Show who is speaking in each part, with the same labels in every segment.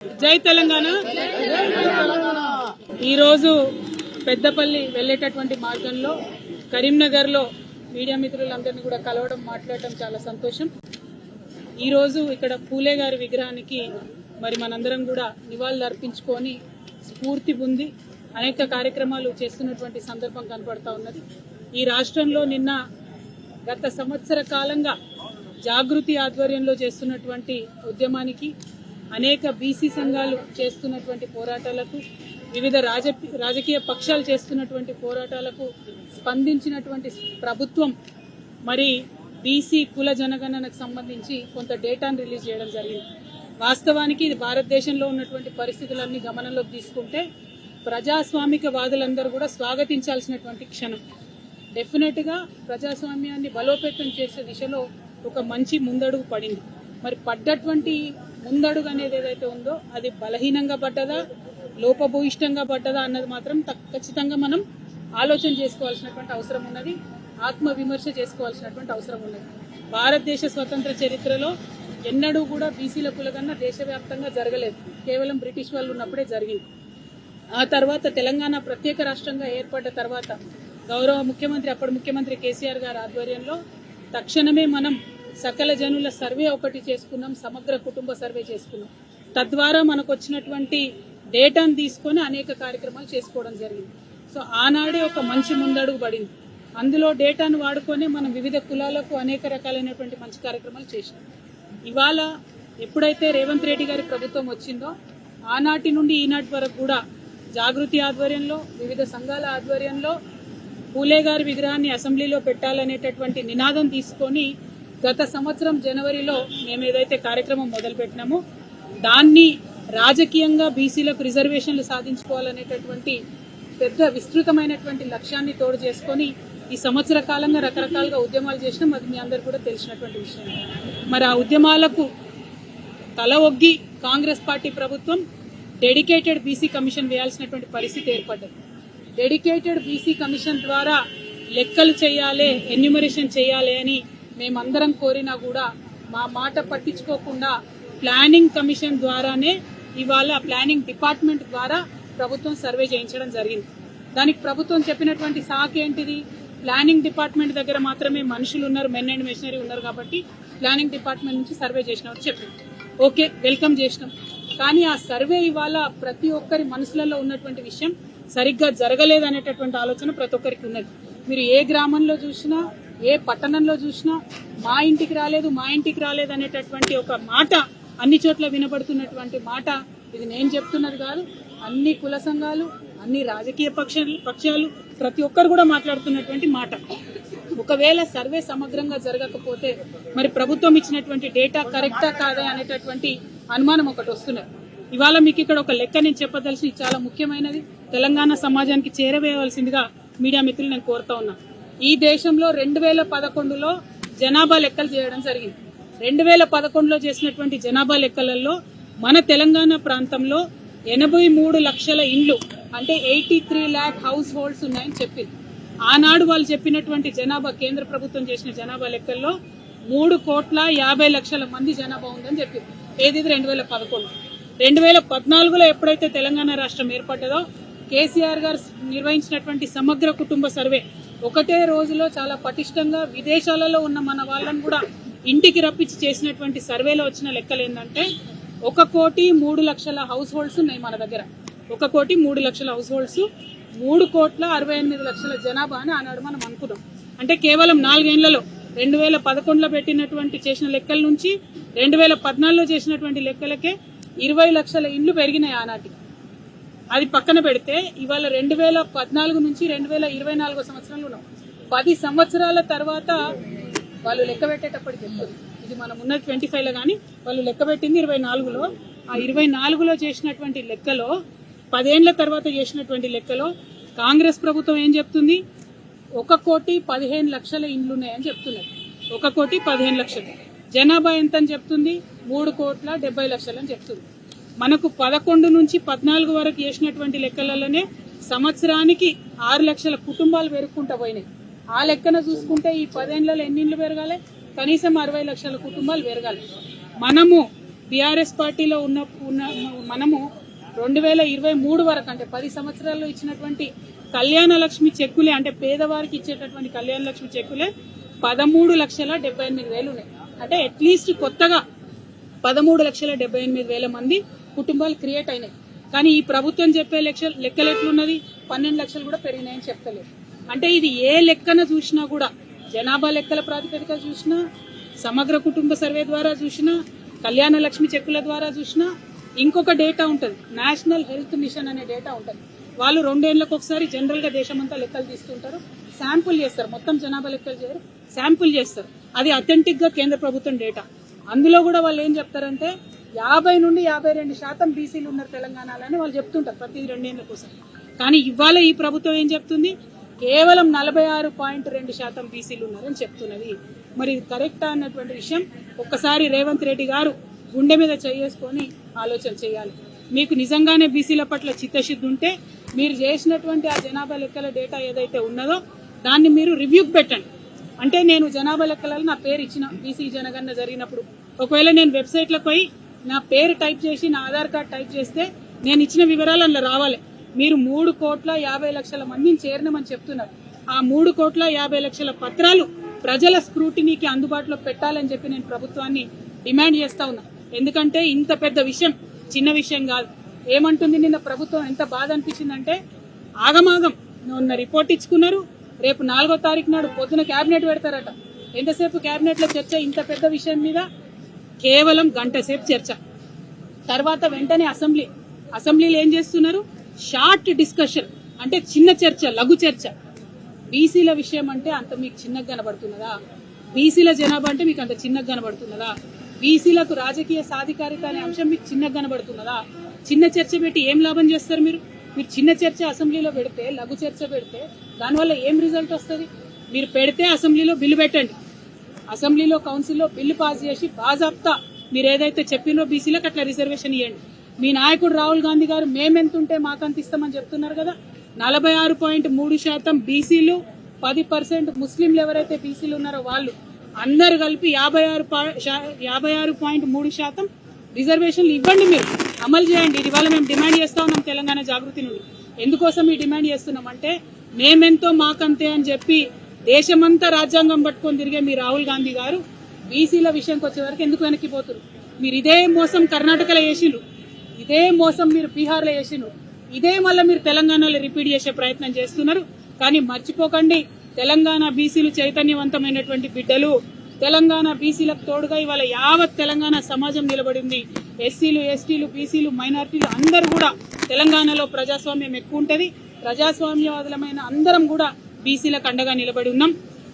Speaker 1: జై తెలంగాణ. ఈరోజు పెద్దపల్లి వెళ్ళేటటువంటి మార్గంలో కరీంనగర్లో మీడియా మిత్రులందరినీ కూడా కలవడం, మాట్లాడడం చాలా సంతోషం. ఈరోజు ఇక్కడ పూలే గారి విగ్రహానికి మరి మనందరం కూడా నివాళులు అర్పించుకొని స్ఫూర్తి పొంది అనేక కార్యక్రమాలు చేస్తున్నటువంటి సందర్భం కనపడతా ఉన్నది. ఈ రాష్ట్రంలో నిన్న గత సంవత్సర కాలంగా జాగృతి ఆధ్వర్యంలో చేస్తున్నటువంటి ఉద్యమానికి, అనేక బీసీ సంఘాలు చేస్తున్నటువంటి పోరాటాలకు, వివిధ రాజకీయ పక్షాలు చేస్తున్నటువంటి పోరాటాలకు స్పందించినటువంటి ప్రభుత్వం మరి బీసీ కుల జనగణనకు సంబంధించి కొంత డేటాను రిలీజ్ చేయడం జరిగింది. వాస్తవానికి ఇది భారతదేశంలో ఉన్నటువంటి పరిస్థితులన్నీ గమనంలోకి తీసుకుంటే ప్రజాస్వామిక వాదులందరూ కూడా స్వాగతించాల్సినటువంటి క్షణం. డెఫినెట్గా ప్రజాస్వామ్యాన్ని బలోపేతం చేసే దిశలో ఒక మంచి ముందడుగు పడింది. మరి పడ్డటువంటి ముందడుగు అనేది ఏదైతే ఉందో అది బలహీనంగా పడ్డదా, లోపభూయిష్టంగా పడ్డదా అన్నది మాత్రం ఖచ్చితంగా మనం ఆలోచన చేసుకోవాల్సినటువంటి అవసరం ఉన్నది, ఆత్మవిమర్శ చేసుకోవాల్సినటువంటి అవసరం ఉన్నది. భారతదేశ స్వతంత్ర చరిత్రలో ఎన్నడూ కూడా బీసీల కులగన్న దేశవ్యాప్తంగా జరగలేదు. కేవలం బ్రిటిష్ వాళ్ళు ఉన్నప్పుడే జరిగింది. ఆ తర్వాత తెలంగాణ ప్రత్యేక రాష్ట్రంగా ఏర్పడ్డ తర్వాత గౌరవ ముఖ్యమంత్రి, అప్పటి ముఖ్యమంత్రి కేసీఆర్ గారి ఆధ్వర్యంలో తక్షణమే మనం సకల జనుల సర్వే ఒకటి చేసుకున్నాం, సమగ్ర కుటుంబ సర్వే చేసుకున్నాం. తద్వారా మనకు వచ్చినటువంటి డేటాను తీసుకొని అనేక కార్యక్రమాలు చేసుకోవడం జరిగింది. సో ఆనాడే ఒక మంచి ముందడుగు పడింది. అందులో డేటాను వాడుకొని మనం వివిధ కులాలకు అనేక రకాలైనటువంటి మంచి కార్యక్రమాలు చేసినాం. ఇవాళ ఎప్పుడైతే రేవంత్ రెడ్డి గారి ప్రభుత్వం వచ్చిందో ఆనాటి నుండి ఈనాటి వరకు కూడా జాగృతి ఆధ్వర్యంలో, వివిధ సంఘాల ఆధ్వర్యంలో పూలే గారి విగ్రహాన్ని అసెంబ్లీలో పెట్టాలనేటటువంటి నినాదం తీసుకొని గత సంవత్సరం జనవరిలో మేము ఏదైతే కార్యక్రమం మొదలుపెట్టినామో దాన్ని రాజకీయంగా బీసీలకు రిజర్వేషన్లు సాధించుకోవాలనేటటువంటి పెద్ద విస్తృతమైనటువంటి లక్ష్యాన్ని తోడు చేసుకొని ఈ సంవత్సర కాలంగా రకరకాలుగా ఉద్యమాలు చేసినాం. అది మీ అందరు కూడా తెలిసినటువంటి విషయం. మరి ఆ ఉద్యమాలకు తల ఒగ్గి కాంగ్రెస్ పార్టీ ప్రభుత్వం డెడికేటెడ్ బీసీ కమిషన్ వేయాల్సినటువంటి పరిస్థితి ఏర్పడ్డది. డెడికేటెడ్ బీసీ కమిషన్ ద్వారా లెక్కలు చేయాలి, ఎన్యూమరేషన్ చేయాలి అని మేమందరం కోరినా కూడా మా మాట పట్టించుకోకుండా ప్లానింగ్ కమిషన్ ద్వారానే ఇవాళ ప్లానింగ్ డిపార్ట్మెంట్ ద్వారా ప్రభుత్వం సర్వే చేయించడం జరిగింది. దానికి ప్రభుత్వం చెప్పినటువంటి సాకు ఏంటిది? ప్లానింగ్ డిపార్ట్మెంట్ దగ్గర మాత్రమే మనుషులు ఉన్నారు, మెన్ అండ్ మెషినరీ ఉన్నారు కాబట్టి ప్లానింగ్ డిపార్ట్మెంట్ నుంచి సర్వే చేసినామని చెప్పింది. ఓకే, వెల్కమ్ చేసినాం. కానీ ఆ సర్వే ఇవాళ ప్రతి ఒక్కరి మనసులలో ఉన్నటువంటి విషయం సరిగ్గా జరగలేదనేటటువంటి ఆలోచన ప్రతి ఒక్కరికి ఉన్నది. మీరు ఏ గ్రామంలో చూసినా, ఏ పట్టణంలో చూసినా మా ఇంటికి రాలేదు అనేటటువంటి ఒక మాట అన్ని చోట్ల వినబడుతున్నటువంటి మాట. ఇది నేను చెప్తున్నది కాదు, అన్ని కుల సంఘాలు, అన్ని రాజకీయ పక్షాలు ప్రతి ఒక్కరు కూడా మాట్లాడుతున్నటువంటి మాట. ఒకవేళ సర్వే సమగ్రంగా జరగకపోతే మరి ప్రభుత్వం ఇచ్చినటువంటి డేటా కరెక్టా కాదా అనేటటువంటి అనుమానం ఒకటి వస్తున్నది. ఇవాళ మీకు ఇక్కడ ఒక లెక్క నేను చెప్పదలసి చాలా ముఖ్యమైనది, తెలంగాణ సమాజానికి చేరవేయవలసిందిగా మీడియా మిత్రులు నేను కోరుతా ఉన్నా. ఈ దేశంలో 2011లో జనాభా లెక్కలు చేయడం జరిగింది. 2011లో చేసినటువంటి జనాభా లెక్కలలో మన తెలంగాణ ప్రాంతంలో 83 లక్షల ఇండ్లు అంటే 83 lakh హౌస్ హోల్డ్స్ ఉన్నాయని చెప్పింది. ఆనాడు వాళ్ళు చెప్పినటువంటి జనాభా, కేంద్ర ప్రభుత్వం చేసిన జనాభా లెక్కల్లో 3,50,00,000 మంది జనాభా ఉందని చెప్పింది. ఏది 2011. 2014లో ఎప్పుడైతే తెలంగాణ రాష్ట్రం ఏర్పడ్డదో కేసీఆర్ గారు నిర్వహించినటువంటి సమగ్ర కుటుంబ సర్వే ఒకటే రోజులో చాలా పటిష్టంగా విదేశాలలో ఉన్న మన వాళ్ళని కూడా ఇంటికి రప్పించి చేసినటువంటి సర్వేలో వచ్చిన లెక్కలు ఏంటంటే 1,03,00,000 హౌస్ హోల్డ్స్ ఉన్నాయి మన దగ్గర. 1,03,00,000 హౌస్ హోల్డ్స్, 3,68,00,000 జనాభా అని ఆనాడు మనం అనుకున్నాం. అంటే కేవలం 4 ఏళ్లలో 2011లో పెట్టినటువంటి చేసిన లెక్కల నుంచి 2014లో చేసినటువంటి లెక్కలకే 20 లక్షల ఇండ్లు పెరిగినాయి ఆనాటికి. అది పక్కన పెడితే ఇవాళ 2014 నుంచి 2024 సంవత్సరంలో ఉన్నాం. 10 సంవత్సరాల తర్వాత వాళ్ళు లెక్క పెట్టేటప్పటికి చెప్తుంది, ఇది మనం ఉన్న 25లో కానీ వాళ్ళు లెక్క పెట్టింది 24లో. ఆ 24లో చేసినటువంటి లెక్కలో 10 ఏళ్ల తర్వాత చేసినటువంటి లెక్కలో కాంగ్రెస్ ప్రభుత్వం ఏం చెప్తుంది? 1,15,00,000 ఇండ్లు ఉన్నాయని చెప్తున్నారు. 1,15,00,000. జనాభా ఎంత అని చెప్తుంది? 3,70,00,000 అని చెప్తుంది. మనకు 11 నుంచి 14 వరకు చేసినటువంటి లెక్కలలోనే సంవత్సరానికి 6 లక్షల కుటుంబాలు పెరుగుకుంటూ పోయినాయి. ఆ లెక్కన చూసుకుంటే ఈ 10 ఏళ్లలో ఎన్ని ఇండ్లు పెరగాలి? కనీసం 60 లక్షల కుటుంబాలు పెరగాలి. మనము బీఆర్ఎస్ పార్టీలో ఉన్న మనము 2023 వరకు అంటే 10 సంవత్సరాల్లో ఇచ్చినటువంటి కళ్యాణ లక్ష్మి చెక్కులే అంటే పేదవారికి ఇచ్చేటటువంటి కళ్యాణ లక్ష్మి చెక్కులే 13,78,000 ఉన్నాయి. అంటే అట్లీస్ట్ కొత్తగా 13,78,000 మంది కుటుంబాలు క్రియేట్ అయినాయి. కానీ ఈ ప్రభుత్వం చెప్పే లెక్కలు ఎట్లున్నది 12 లక్షలు కూడా పెరిగినాయని చెప్తలేదు. అంటే ఇది ఏ లెక్కన చూసినా కూడా జనాభా లెక్కల ప్రాతిపదిక చూసినా, సమగ్ర కుటుంబ సర్వే ద్వారా చూసినా, కళ్యాణ లక్ష్మి చెక్కుల ద్వారా చూసినా ఇంకొక డేటా ఉంటుంది, నేషనల్ హెల్త్ మిషన్ అనే డేటా ఉంటుంది. వాళ్ళు 2 ఏళ్లకు ఒకసారి జనరల్ గా దేశమంతా లెక్కలు తీస్తుంటారు, శాంపుల్ చేస్తారు, మొత్తం జనాభా లెక్కలు చేయరు, శాంపుల్ చేస్తారు. అది అథెంటిక్ గా కేంద్ర ప్రభుత్వం డేటా. అందులో కూడా వాళ్ళు ఏం చెప్తారంటే 50 నుండి 52% బీసీలు ఉన్నారు తెలంగాణలో అని వాళ్ళు చెప్తుంటారు ప్రతి 2 ఏళ్ల కోసం. కానీ ఇవాళ ఈ ప్రభుత్వం ఏం చెప్తుంది, కేవలం 46.2% బీసీలు ఉన్నారని చెప్తున్నది. మరి ఇది కరెక్టా అన్నటువంటి విషయం ఒక్కసారి రేవంత్ రెడ్డి గారు గుండె మీద చేసుకొని ఆలోచన చేయాలి. మీకు నిజంగానే బీసీల పట్ల చిత్తశుద్ధి ఉంటే మీరు చేసినటువంటి ఆ జనాభా లెక్కల డేటా ఏదైతే ఉన్నదో దాన్ని మీరు రివ్యూకి పెట్టండి. అంటే నేను జనాభా లెక్కలలో నా పేరు ఇచ్చిన బీసీ జనగణన జరిగినప్పుడు ఒకవేళ నేను వెబ్సైట్లోకి పోయి నా పేరు టైప్ చేసి నా ఆధార్ కార్డ్ టైప్ చేస్తే నేను ఇచ్చిన వివరాలు అందులో రావాలి. మీరు 3,50,00,000 మందిని చేరినామని చెప్తున్నారు. ఆ 3,50,00,000 పత్రాలు ప్రజల స్క్రూటినీకి అందుబాటులో పెట్టాలని చెప్పి నేను ప్రభుత్వాన్ని డిమాండ్ చేస్తా ఉన్నా. ఎందుకంటే ఇంత పెద్ద విషయం చిన్న విషయం కాదు. ఏమంటుంది నిన్న ప్రభుత్వం, ఎంత బాధ అనిపించిందంటే ఆగమాగం నిన్న రిపోర్ట్ ఇచ్చుకున్నారు, రేపు 4వ తారీఖు నాడు పొద్దున కేబినెట్ పెడతారట. ఎంతసేపు కేబినెట్ లో చర్చ, ఇంత పెద్ద విషయం మీద కేవలం గంట సేపు చర్చ. తర్వాత వెంటనే అసెంబ్లీలో ఏం చేస్తున్నారు, షార్ట్ డిస్కషన్, అంటే చిన్న చర్చ, లఘు చర్చ. బీసీల విషయం అంటే అంత మీకు చిన్నగా కనబడుతున్నదా? బీసీల జనాభా అంటే మీకు అంత చిన్నగా కనబడుతున్నదా? బీసీలకు రాజకీయ సాధికారిత అనే అంశం మీకు చిన్నగా కనబడుతున్నదా? చిన్న చర్చ పెట్టి ఏం లాభం చేస్తారు మీరు? మీరు చిన్న చర్చ అసెంబ్లీలో పెడితే, లఘు చర్చ పెడితే దానివల్ల ఏం రిజల్ట్ వస్తుంది? మీరు పెడితే అసెంబ్లీలో బిల్లు పెట్టండి, అసెంబ్లీలో కౌన్సిల్లో బిల్లు పాస్ చేసి బాజాప్తా మీరు ఏదైతే చెప్పినో బీసీలకు అట్లా రిజర్వేషన్ ఇవ్వండి. మీ నాయకుడు రాహుల్ గాంధీ గారు మేమెంత ఉంటే మాకంత ఇస్తామని చెప్తున్నారు కదా. 46.3% బీసీలు, 10% ముస్లింలు ఎవరైతే బీసీలు ఉన్నారో వాళ్ళు అందరు కలిపి 56.3% రిజర్వేషన్లు ఇవ్వండి, మీరు అమలు చేయండి. ఇది వల్ల మేము డిమాండ్ చేస్తా ఉన్నాం తెలంగాణ జాగృతి నుండి. ఎందుకోసం ఈ డిమాండ్ చేస్తున్నాం అంటే మేమెంతో మాకంతే అని చెప్పి దేశమంతా రాజ్యాంగం పట్టుకొని తిరిగే మీ రాహుల్ గాంధీ గారు బీసీల విషయంకి వచ్చే వరకు ఎందుకు వెనక్కిపోతున్నారు? మీరు ఇదే మోసం కర్ణాటకలో చేసిండ్రు, ఇదే మోసం మీరు బీహార్లో చేసిండ్రు, ఇదే మళ్ళీ మీరు తెలంగాణలో రిపీట్ చేసే ప్రయత్నం చేస్తున్నారు. కానీ మర్చిపోకండి, తెలంగాణ బీసీలు చైతన్యవంతమైనటువంటి బిడ్డలు. తెలంగాణ బీసీలకు తోడుగా ఇవాళ యావత్ తెలంగాణ సమాజం నిలబడింది. ఎస్సీలు, ఎస్టీలు, బీసీలు, మైనారిటీలు అందరూ కూడా తెలంగాణలో ప్రజాస్వామ్యం ఎక్కువ ఉంటుంది. ప్రజాస్వామ్యవాదులమైన అందరం కూడా బీసీలకు అండగా నిలబడి ఉన్నాం.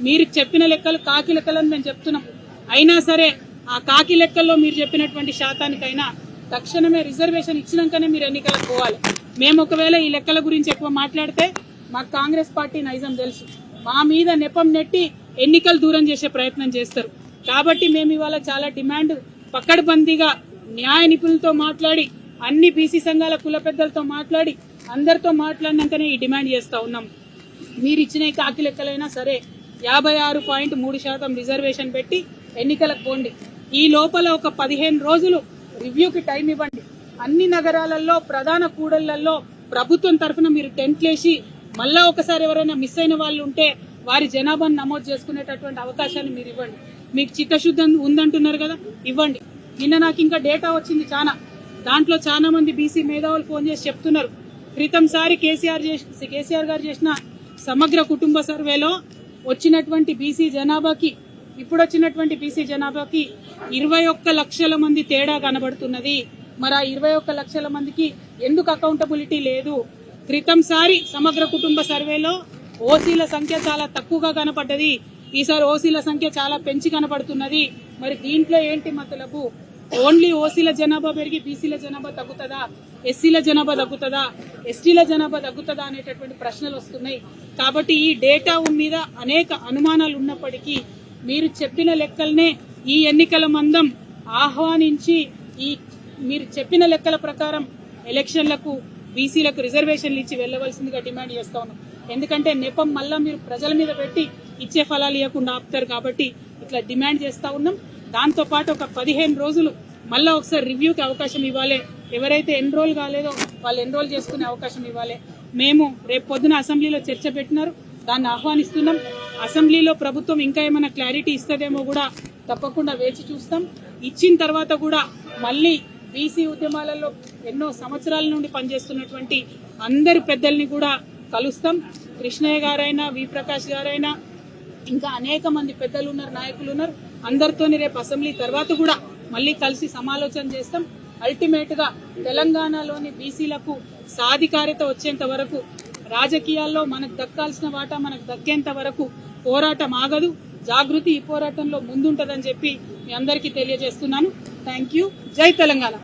Speaker 1: మీరు చెప్పిన లెక్కలు కాకి లెక్కలని మేము చెప్తున్నాం. అయినా సరే ఆ కాకి లెక్కల్లో మీరు చెప్పినటువంటి శాతానికైనా తక్షణమే రిజర్వేషన్ ఇచ్చినాకనే మీరు ఎన్నికలకు పోవాలి. మేము ఒకవేళ ఈ లెక్కల గురించి ఎక్కువ మాట్లాడితే మాకు కాంగ్రెస్ పార్టీ నైజం తెలుసు, మా మీద నెపం నెట్టి ఎన్నికలు దూరం చేసే ప్రయత్నం చేస్తారు. కాబట్టి మేము ఇవాళ చాలా డిమాండ్ పక్కడబందీగా న్యాయ నిపుణులతో మాట్లాడి, అన్ని బీసీ సంఘాల కుల పెద్దలతో మాట్లాడి, అందరితో మాట్లాడినాకనే ఈ డిమాండ్ చేస్తా ఉన్నాం. మీరు ఇచ్చిన కాకి లెక్కలైనా సరే 56.3% రిజర్వేషన్ పెట్టి ఎన్నికలకు పోండి. ఈ లోపల ఒక 15 రోజులు రివ్యూకి టైం ఇవ్వండి. అన్ని నగరాలలో, ప్రధాన కూడళ్లలో ప్రభుత్వం తరఫున మీరు టెంట్లేసి మళ్ళా ఒకసారి ఎవరైనా మిస్ అయిన వాళ్ళు ఉంటే వారి జనాభాను నమోదు చేసుకునేటటువంటి అవకాశాన్ని మీరు ఇవ్వండి. మీకు చిత్తశుద్ధి ఉందంటున్నారు కదా, ఇవ్వండి. నిన్న నాకు ఇంకా డేటా వచ్చింది దాంట్లో చాలా మంది బీసీ మేధావులు ఫోన్ చేసి చెప్తున్నారు, క్రితంసారి కేసీఆర్ గారు చేసిన సమగ్ర కుటుంబ సర్వేలో వచ్చినటువంటి బీసీ జనాభాకి ఇప్పుడు వచ్చినటువంటి బీసీ జనాభాకి 21 లక్షల మంది తేడా కనబడుతున్నది. మరి ఆ 21 లక్షల మందికి ఎందుకు అకౌంటబిలిటీ లేదు? క్రితంసారి సమగ్ర కుటుంబ సర్వేలో ఓసీల సంఖ్య చాలా తక్కువగా కనపడ్డది, ఈసారి ఓసీల సంఖ్య చాలా పెంచి కనపడుతున్నది. మరి దీంట్లో ఏంటి మతలబు? ఓన్లీ ఓసీల జనాభా పెరిగి బీసీల జనాభా తగ్గుతుందా, ఎస్సీల జనాభా తగ్గుతుందా, ఎస్టీల జనాభా తగ్గుతుందా అనేటటువంటి ప్రశ్నలు వస్తున్నాయి. కాబట్టి ఈ డేటా మీద అనేక అనుమానాలు ఉన్నప్పటికీ మీరు చెప్పిన లెక్కలనే ఈ ఎన్నికల మందం ఆహ్వానించి మీరు చెప్పిన లెక్కల ప్రకారం ఎలక్షన్లకు బీసీలకు రిజర్వేషన్లు ఇచ్చి వెళ్లవలసిందిగా డిమాండ్ చేస్తా ఉన్నాం. ఎందుకంటే నెపం మళ్ళా మీరు ప్రజల మీద పెట్టి ఇచ్చే ఫలాలు ఇవ్వకుండా ఆపుతారు. కాబట్టి ఇట్లా డిమాండ్ చేస్తా ఉన్నాం. దాంతోపాటు ఒక 15 రోజులు మళ్ళీ ఒకసారి రివ్యూకి అవకాశం ఇవ్వాలి. ఎవరైతే ఎన్రోల్ కాలేదో వాళ్ళు ఎన్రోల్ చేసుకునే అవకాశం ఇవ్వాలి. మేము రేపు పొద్దున అసెంబ్లీలో చర్చ పెట్టినారు, దాన్ని ఆహ్వానిస్తున్నాం. అసెంబ్లీలో ప్రభుత్వం ఇంకా ఏమైనా క్లారిటీ ఇస్తుందేమో కూడా తప్పకుండా వేచి చూస్తాం. ఇచ్చిన తర్వాత కూడా మళ్ళీ బీసీ ఉద్యమాలలో ఎన్నో సంవత్సరాల నుండి పనిచేస్తున్నటువంటి అందరి పెద్దల్ని కూడా కలుస్తాం. కృష్ణయ్య గారైనా, వి ప్రకాష్ గారైనా, ఇంకా అనేక మంది పెద్దలు ఉన్నారు, నాయకులు ఉన్నారు. అందరితోని రేపు అసెంబ్లీ తర్వాత కూడా మళ్ళీ కలిసి సమాలోచన చేస్తాం. అల్టిమేట్ గా తెలంగాణలోని బీసీలకు సాధికారత వచ్చేంత వరకు, రాజకీయాల్లో మనకు దక్కాల్సిన వాటా మనకు దక్కేంత వరకు పోరాటం ఆగదు. జాగృతి ఈ పోరాటంలో ముందుంటదని చెప్పి మీ అందరికీ తెలియజేస్తున్నాను. Thank you. జై తెలంగాణ.